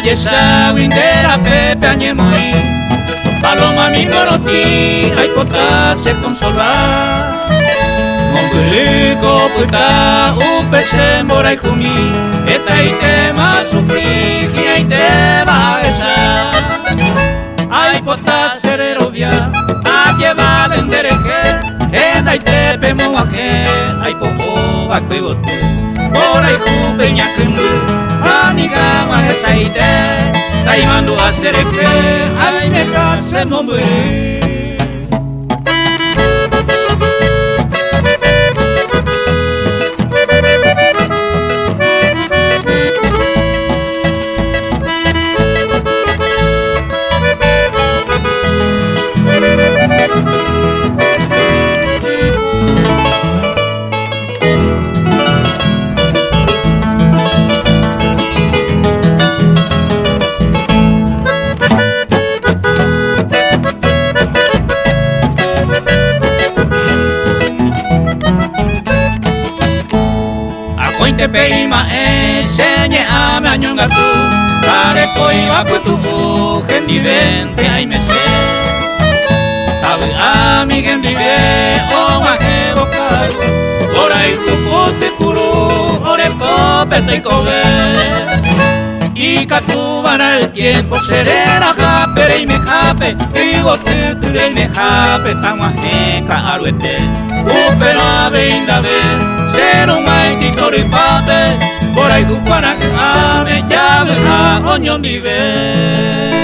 yesa windera pepe añemoi paloma mi moroti ay pota se consola Momburico puta upe se morai jumi eta itema sufri y itema esa ay pota sererovia a llevar en dereje en aitepe moaje ay popo bacuigote por ay jupe ñacumbu amiga ma esa ite taimando a sereje ay me canse momburi Te peima enseñe a me añonga tú Pare koi bakutu gendi vente ay me sé Tabe a mi gendi ve o ma que bocaru Ora y kupote kuru ore pope te kobe Y katu para el tiempo serena japere y me jape Digo tuture y me jape tamajeca aruete Pero a veinda ve Sero mai di tori pape, por ahí tu para que ame, ya verá, oño ni ve.